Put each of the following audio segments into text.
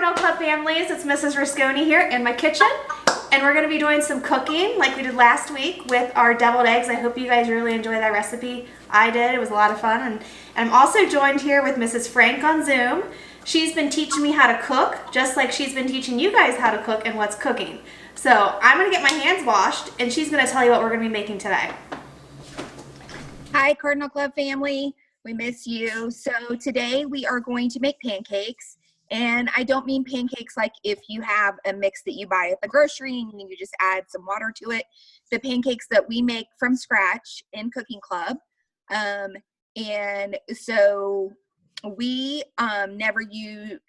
Cardinal Club families, it's Mrs. Rusconi here in my kitchen, and we're going to be doing some cooking like we did last week with our deviled eggs. I hope you guys really enjoyed that recipe. I did. It was a lot of fun, and I'm also joined here with Mrs. Frank on Zoom. She's been teaching me how to cook, just like she's been teaching you guys how to cook and what's cooking. So I'm going to get my hands washed, and she's going to tell you what we're going to be making today. Hi, Cardinal Club family. We miss you. So today we are going to make pancakes. And I don't mean pancakes like if you have a mix that you buy at the grocery and you just add some water to it. The pancakes that we make from scratch in Cooking Club. And so we never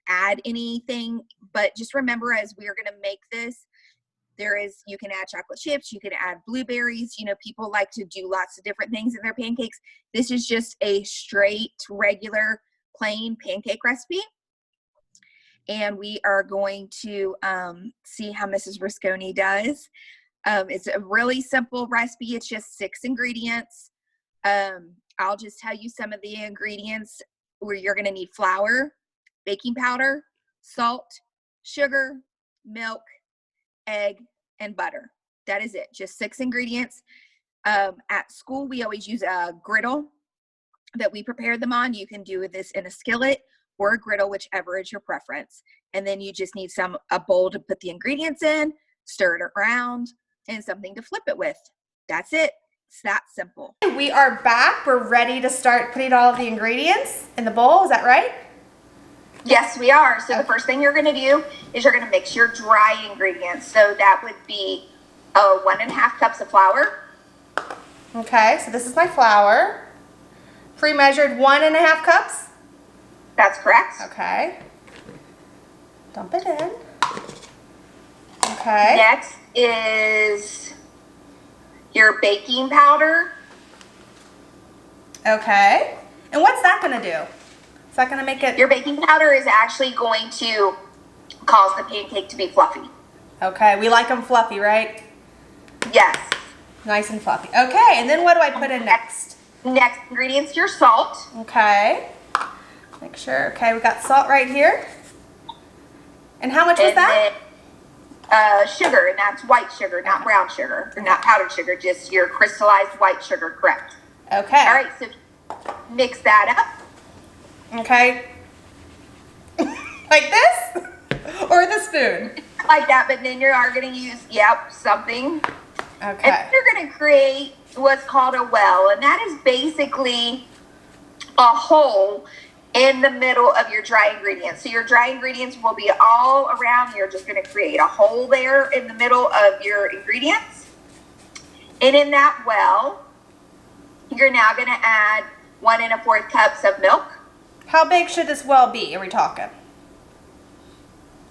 add anything, but just remember as we are going to make this, you can add chocolate chips, you can add blueberries. You know, people like to do lots of different things in their pancakes. This is just a straight, regular, plain pancake recipe. And we are going to see how Mrs. Rusconi does. It's a really simple recipe. It's just 6 ingredients. I'll just tell you some of the ingredients where you're going to need flour, baking powder, salt, sugar, milk, egg, and butter. That is it. Just 6 ingredients. At school, we always use a griddle that we prepare them on. You can do this in a skillet or a griddle, whichever is your preference. And then you just need a bowl to put the ingredients in, stir it around, and something to flip it with. That's it. It's that simple. We are back. We're ready to start putting all of the ingredients in the bowl. Is that right? Yes, we are. So the first thing you're going to do is you're going to mix your dry ingredients. So that would be 1.5 cups of flour. Okay, so this is my flour. Pre-measured 1.5 cups. That's correct. Okay. Dump it in. Okay. Next is your baking powder. Okay. And what's that going to do? Is that going to make it... Your baking powder is actually going to cause the pancake to be fluffy. Okay, we like them fluffy, right? Yes. Nice and fluffy. Okay, and then what do I put in next? Next ingredient's your salt. Okay. Make sure. Okay, we got salt right here. And how much was that? Then, sugar, and that's white sugar, not brown sugar, or not powdered sugar, just your crystallized white sugar, correct. Okay. All right, so mix that up. Okay. Like this? Or the spoon? Like that, but then you are going to use, something. Okay. And you're going to create what's called a well, and that is basically a hole in the middle of your dry ingredients. So your dry ingredients will be all around. You're just going to create a hole there in the middle of your ingredients. And in that well, you're now going to add 1.25 cups of milk. How big should this well be? Are we talking?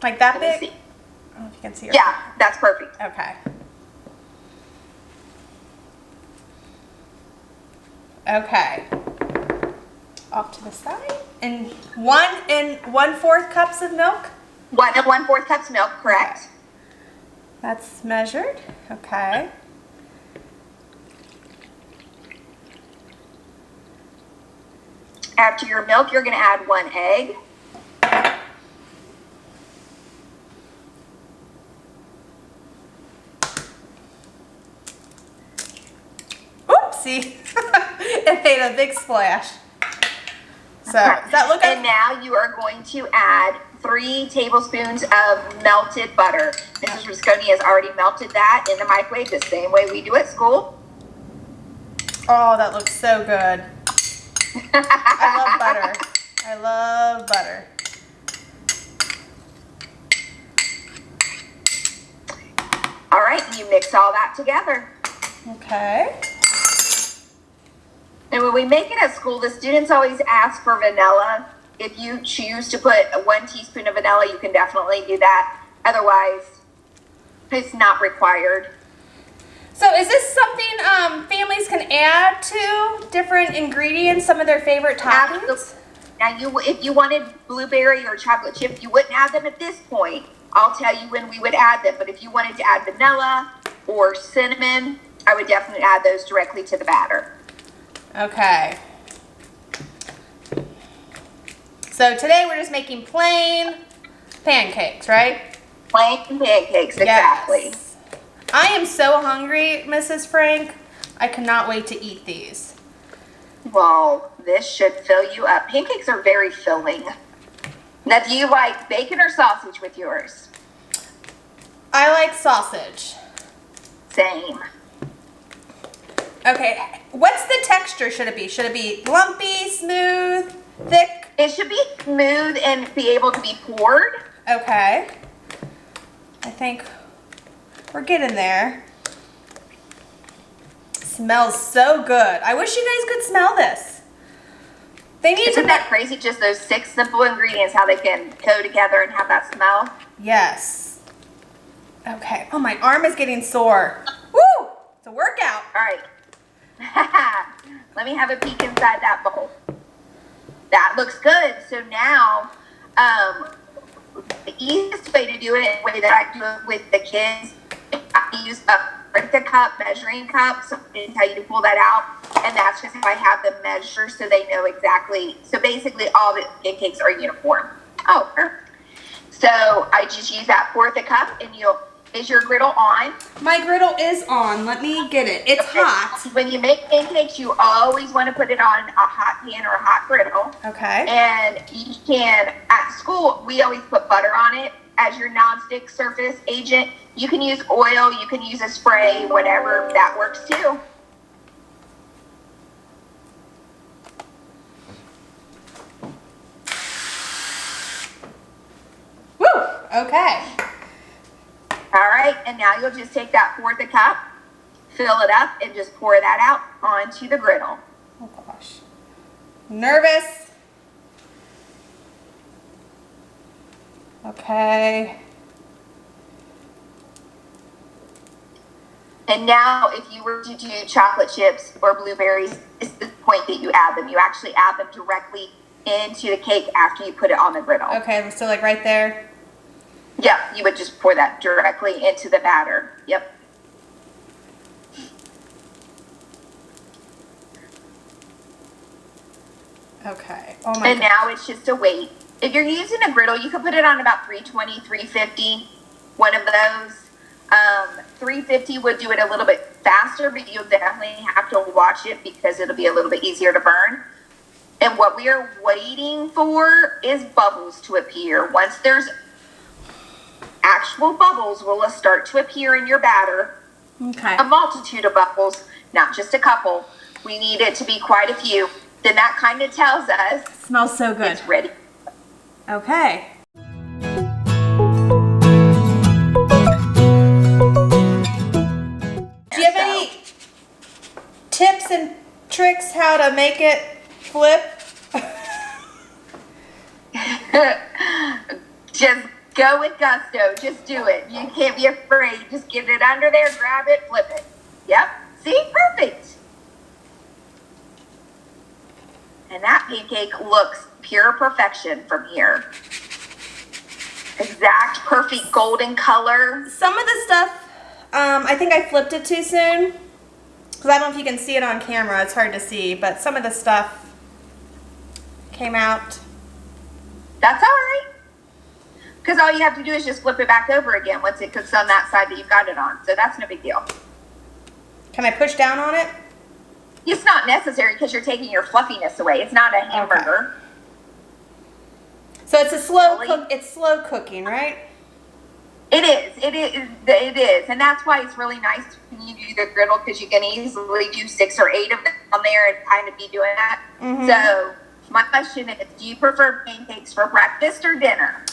Like that big? I don't know if you can see it. Yeah, that's perfect. Okay. Okay. Off to the side. And 1 1/4 cups of milk? 1 1/4 cups of milk, correct. Okay. That's measured. Okay. After your milk, you're going to add 1 egg. Oopsie. It made a big splash. So, does that look good? And now you are going to add 3 tablespoons of melted butter. Mrs. Rusconi has already melted that in the microwave the same way we do at school. Oh, that looks so good. I love butter. I love butter. All right, you mix all that together. Okay. And when we make it at school, the students always ask for vanilla. If you choose to put 1 teaspoon of vanilla, you can definitely do that. Otherwise, it's not required. So is this something families can add to different ingredients, some of their favorite toppings? Absolutely. Now, if you wanted blueberry or chocolate chip, you wouldn't add them at this point. I'll tell you when we would add them. But if you wanted to add vanilla or cinnamon, I would definitely add those directly to the batter. Okay. So today we're just making plain pancakes, right? Plain pancakes, exactly. Yes. I am so hungry, Mrs. Frank. I cannot wait to eat these. Well, this should fill you up. Pancakes are very filling. Now, do you like bacon or sausage with yours? I like sausage. Same. Okay, what's the texture should it be? Should it be lumpy, smooth, thick? It should be smooth and be able to be poured. Okay. I think we're getting there. Smells so good. I wish you guys could smell this. They need Isn't to that crazy? Just those 6 simple ingredients, how they can go together and have that smell. Yes. Okay. Oh, my arm is getting sore. Woo! It's a workout. All right. Let me have a peek inside that bowl. That looks good. So now, the easiest way to do it, the way that I do it with the kids, I use a cup, measuring cup. So I didn't tell you to pull that out. And that's just how I have them measure so they know exactly. So basically all the pancakes are uniform. Oh, perfect. So I just use that fourth a cup and is your griddle on? My griddle is on. Let me get it. It's hot. When you make pancakes, you always want to put it on a hot pan or a hot griddle. Okay. And you can, at school, we always put butter on it as your nonstick surface agent. You can use oil, you can use a spray, whatever, that works too. Woo! Okay. All right, and now you'll just take that fourth a cup, fill it up, and just pour that out onto the griddle. Oh gosh. Nervous. Okay. And now if you were to do chocolate chips or blueberries, this is the point that you add them. You actually add them directly into the cake after you put it on the griddle. Okay, so like right there. Yep, you would just pour that directly into the batter. Yep. Okay. Oh my And God. now it's just a weight. If you're using a griddle, you can put it on about 320, 350, one of those. 350 would do it a little bit faster, but you'll definitely have to watch it because it'll be a little bit easier to burn. And what we are waiting for is bubbles to appear. Once there's actual bubbles will start to appear in your batter. Okay. A multitude of bubbles, not just a couple. We need it to be quite a few. Then that kind of tells us Smells so good. it's ready. Okay. Do you have any tips and tricks how to make it flip? Just go with gusto. Just do it. You can't be afraid. Just get it under there, grab it, flip it. Yep. See? Perfect. And that pancake looks pure perfection from here. Exact, perfect golden color. Some of the stuff, I think I flipped it too soon. Because I don't know if you can see it on camera. It's hard to see. But some of the stuff came out. That's all right. Because all you have to do is just flip it back over again once it cooks on that side that you've got it on. So that's no big deal. Can I push down on it? It's not necessary because you're taking your fluffiness away. It's not a hamburger. So it's a slow cook. It's slow cooking, right? It is. It is. And that's why it's really nice when you do the griddle because you can easily do 6 or 8 of them on there and kind of be doing that. Mm-hmm. So my question is, do you prefer pancakes for breakfast or dinner?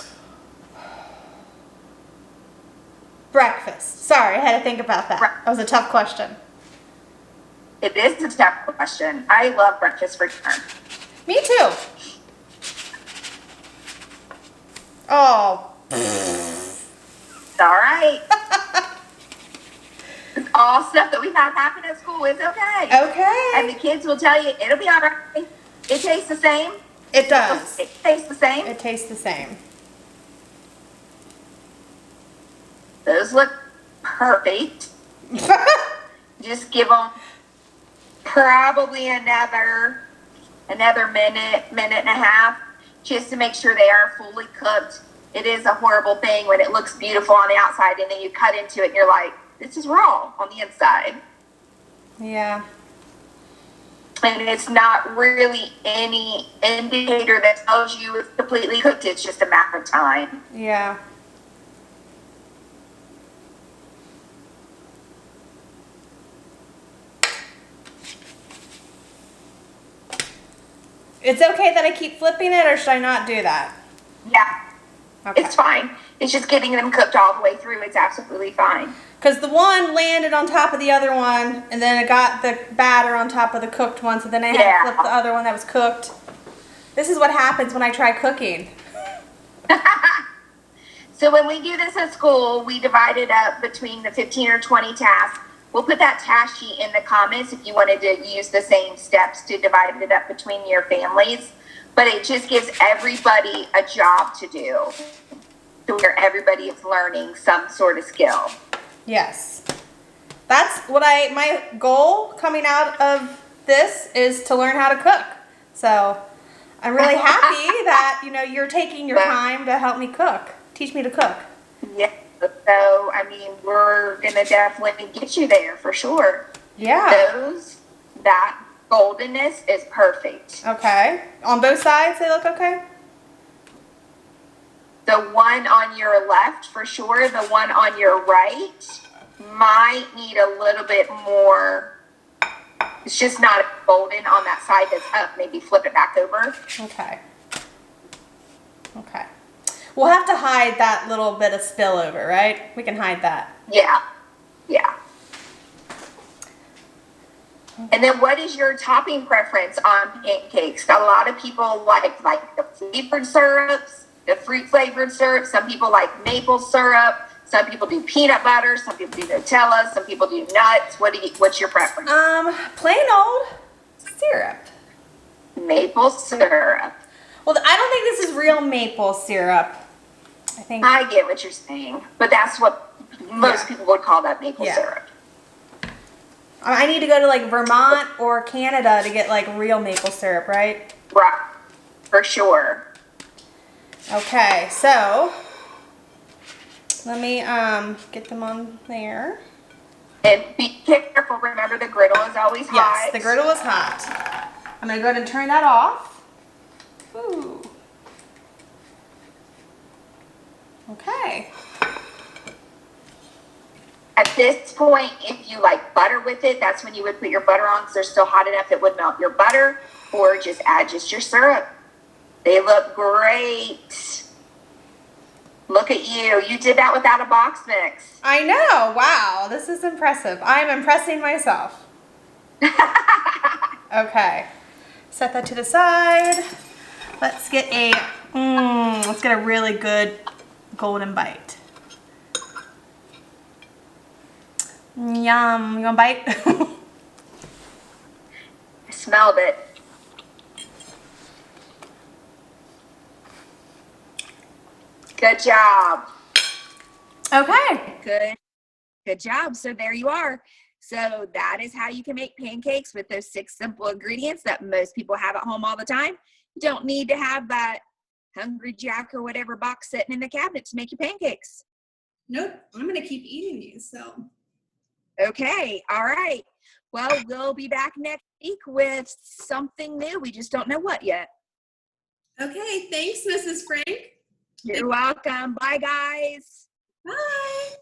Breakfast. Sorry, I had to think about that. That was a tough question. It is a tough question. I love breakfast for dinner. Me too. Oh. It's all right. It's all stuff that we've had happen at school is okay. Okay. And the kids will tell you it'll be all right. It tastes the same. It does. It tastes the same. It tastes the same. Those look perfect. Just give them probably another minute and a half just to make sure they are fully cooked It is a horrible thing when it looks beautiful on the outside and then you cut into it and you're like, this is raw on the inside. Yeah. And it's not really any indicator that tells you it's completely cooked. It's just a matter of time. Yeah. It's okay that I keep flipping it, or should I not do that? Yeah. Okay. It's fine. It's just getting them cooked all the way through. It's absolutely fine. Because the one landed on top of the other one, and then it got the batter on top of the cooked one, so then I had to flip the other one that was cooked. This is what happens when I try cooking. So when we do this at school, we divide it up between the 15 or 20 tasks. We'll put that task sheet in the comments if you wanted to use the same steps to divide it up between your families. But it just gives everybody a job to do, to where everybody is learning some sort of skill. Yes. That's what my goal coming out of this is to learn how to cook. So I'm really happy that, you're taking your time to help me cook, teach me to cook. Yeah. So, I mean, we're going to definitely get you there for sure. Yeah. That goldenness is perfect. Okay. On both sides, they look okay? The one on your left, for sure. The one on your right might need a little bit more. It's just not golden on that side that's up. Maybe flip it back over. Okay. Okay. We'll have to hide that little bit of spillover, right? We can hide that. Yeah. Yeah. And then what is your topping preference on pancakes? A lot of people like the flavored syrups, the fruit flavored syrup. Some people like maple syrup. Some people do peanut butter. Some people do Nutella. Some people do nuts. What's your preference? Plain old syrup. Maple syrup. Well, I don't think this is real maple syrup. I get what you're saying, but that's what most people would call that maple syrup. I need to go to Vermont or Canada to get real maple syrup, right? Right, for sure. Okay, so let me get them on there. And be careful. Remember, the griddle is always hot. Yes, the griddle is hot. I'm going to go ahead and turn that off. Ooh. Okay. At this point, if you like butter with it, that's when you would put your butter on because they're still hot enough it would melt your butter, or just add your syrup. They look great. Look at you. You did that without a box mix. I know. Wow. This is impressive. I'm impressing myself. Okay. Set that to the side. Let's get a really good golden bite. Yum. You want a bite? I smelled it. Good job. Okay. Good job. So there you are. So that is how you can make pancakes with those 6 simple ingredients that most people have at home all the time. You don't need to have that Hungry Jack or whatever box sitting in the cabinet to make your pancakes. Nope. I'm going to keep eating these, so. Okay. All right. Well, we'll be back next week with something new. We just don't know what yet. Okay. Thanks, Mrs. Frank. You're welcome. Bye, guys. Bye.